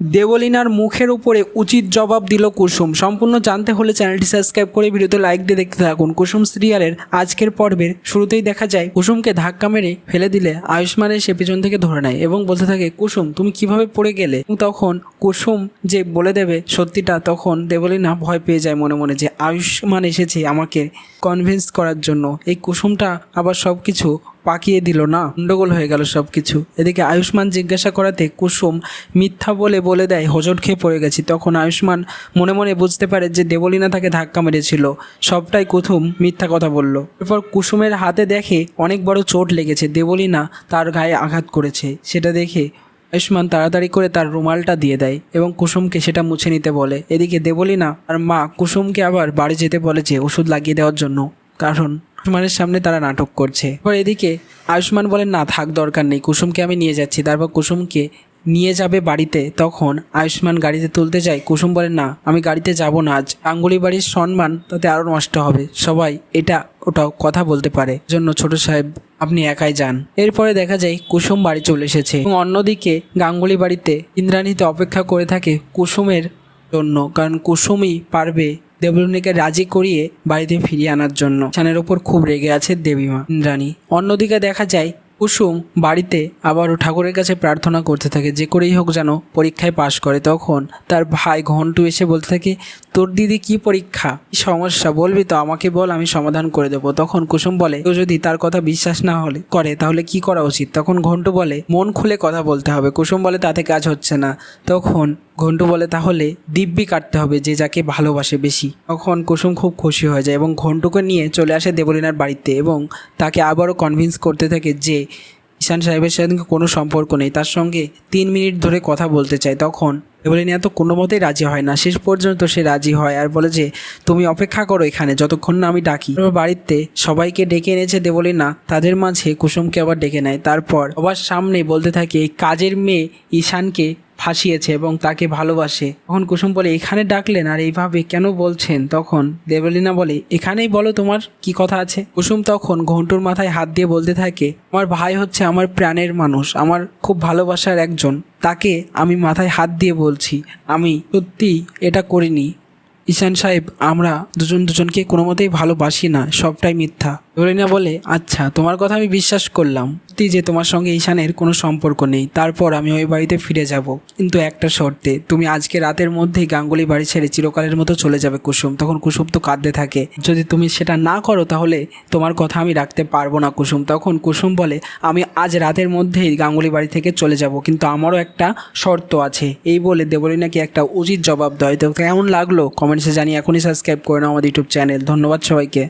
দেবলীনার মুখের উপরে উচিত জবাব দিল কুসুম। সম্পূর্ণ জানতে হলে চ্যানেলটি সাবস্ক্রাইব করে ভিডিওতে লাইক দিয়ে দেখতে থাকুন। কুসুম সিরিয়ালের আজকের পর্বের শুরুতেই দেখা যায় কুসুমকে ধাক্কা মেরে ফেলে দিলে আয়ুষ্মান এসে পেছন থেকে ধরে নেয় এবং বলতে থাকে, কুসুম তুমি কিভাবে পড়ে গেলে? তখন কুসুম যে বলে দেবে সত্যিটা, তখন দেবলীনা ভয় পেয়ে যায় মনে মনে যে আয়ুষ্মান এসেছে আমাকে কনভিন্স করার জন্য। এই কুসুমটা আবার সব কিছু পাকিয়ে দিল না, গন্ডগোল হয়ে গেল সব কিছু। এদিকে আয়ুষ্মান জিজ্ঞাসা করাতে কুসুম মিথ্যা বলে দেয় হোঁচট খেয়ে পড়ে গেছি। তখন আয়ুষ্মান মনে মনে বুঝতে পারে যে দেবলীনা তাকে ধাক্কা মেরেছিল, সবটাই কুসুম মিথ্যা কথা বলল। এরপর কুসুমের হাতে দেখে অনেক বড় চোট লেগেছে, দেবলীনা তার গায়ে আঘাত করেছে। সেটা দেখে আয়ুষ্মান তাড়াতাড়ি করে তার রুমালটা দিয়ে দেয় এবং কুসুমকে সেটা মুছে নিতে বলে। এদিকে দেবলীনা আর মা কুসুমকে আবার বাড়ি যেতে বলে যে ওষুধ লাগিয়ে দেওয়ার জন্য, কারণ আয়ুষ্মানের সামনে তারা নাটক করছে। এবার এদিকে আয়ুষ্মান বলেন, না থাক, দরকার নেই, কুসুমকে আমি নিয়ে যাচ্ছি। তারপর কুসুমকে নিয়ে যাবে বাড়িতে। তখন আয়ুষ্মান গাড়িতে তুলতে যায়, কুসুম বলেন, না আমি গাড়িতে যাব না, আজ গাঙ্গুলি বাড়ির সম্মান তাতে আরও নষ্ট হবে, সবাই এটা ওটাও কথা বলতে পারে, জন্য ছোট সাহেব আপনি একাই যান। এরপরে দেখা যায় কুসুম বাড়ি চলে এসেছে এবং অন্যদিকে গাঙ্গুলি বাড়িতে ইন্দ্রাণীতে অপেক্ষা করে থাকে কুসুমের জন্য, কারণ কুসুমই পারবে দেবলীনাকে রাজি করিয়ে বাড়িতে ফিরিয়ে আনার জন্য। ছানের ওপর খুব রেগে আছে দেবীমা ইন্দ্রাণী। অন্যদিকে দেখা যায় কুসুম বাড়িতে আবারও ঠাকুরের কাছে প্রার্থনা করতে থাকে যে করেই হোক যেন পরীক্ষায় পাশ করে। তখন তার ভাই ঘন্টু এসে বলতে থাকে, তোর দিদি কি পরীক্ষা, কি সমস্যা বলবি তো, আমাকে বল, আমি সমাধান করে দেবো। তখন কুসুম বলে, কেউ যদি তার কথা বিশ্বাস না হলে করে তাহলে কি করা উচিত? তখন ঘন্টু বলে, মন খুলে কথা বলতে হবে। কুসুম বলে, তাতে কাজ হচ্ছে না। তখন ঘন্টু বলে, তাহলে দিব্যি কাটতে হবে যে যাকে ভালোবাসে বেশি। তখন কুসুম খুব খুশি হয়ে যায় এবং ঘন্টুকে নিয়ে চলে আসে দেবলীনার বাড়িতে এবং তাকে আবারও কনভিন্স করতে থাকে যে ঈশান সাহেবের সঙ্গে কোনো সম্পর্ক নেই, তার সঙ্গে 3 মিনিট ধরে কথা বলতে চায়। তখন দেবলীনা তো কোনো মতেই রাজি হয় না, শেষ পর্যন্ত সে রাজি হয় আর বলে যে তুমি অপেক্ষা করো এখানে যতক্ষণ না আমি ডাকি। বাড়িতে সবাইকে ডেকে এনেছে দেবলীনা, তাদের মাঝে কুসুমকে আবার ডেকে নেয়। তারপর সবার সামনে বলতে থাকে এই কাজের মেয়ে ঈশানকে ফাঁসিয়েছে এবং তাকে ভালোবাসে। তখন কুসুম বলে, এখানে ডাকলেন আর এইভাবে কেন বলছেন? তখন দেবলীনা বলে, এখানেই বলো তোমার কি কথা আছে। কুসুম তখন ঘন্টুর মাথায় হাত দিয়ে বলতে থাকে, আমার ভাই হচ্ছে আমার প্রাণের মানুষ, আমার খুব ভালোবাসার একজন, তাকে আমি মাথায় হাত দিয়ে বলছি আমি সত্যি এটা করিনি। ঈশান সাহেব, আমরা দুজনকে কোনো মতেই ভালোবাসি না, সবটাই মিথ্যা। দেবলীনা বলে, আচ্ছা তোমার কথা আমি বিশ্বাস করলাম যে তোমার সঙ্গে ঈশানের কোনো সম্পর্ক নেই, তারপর আমি ওই বাড়িতে ফিরে যাব, কিন্তু একটা শর্তে, তুমি আজকে রাতের মধ্যেই গাঙ্গুলি বাড়ি ছেড়ে চিরকালের মতো চলে যাবে। কুসুম তখন কুসুম তো কাঁদতে থাকে, যদি তুমি সেটা না করো তাহলে তোমার কথা আমি রাখতে পারবো না। কুসুম তখন কুসুম বলে, আমি আজ রাতের মধ্যেই গাঙ্গুলি বাড়ি থেকে চলে যাব, কিন্তু আমারও একটা শর্ত আছে। এই বলে দেবলীনাকে একটা উচিত জবাব দেয়। তো কেমন লাগলো কমেন্টসে জানিয়ে এখনই সাবস্ক্রাইব করে নাও আমাদের ইউটিউব চ্যানেল। ধন্যবাদ সবাইকে।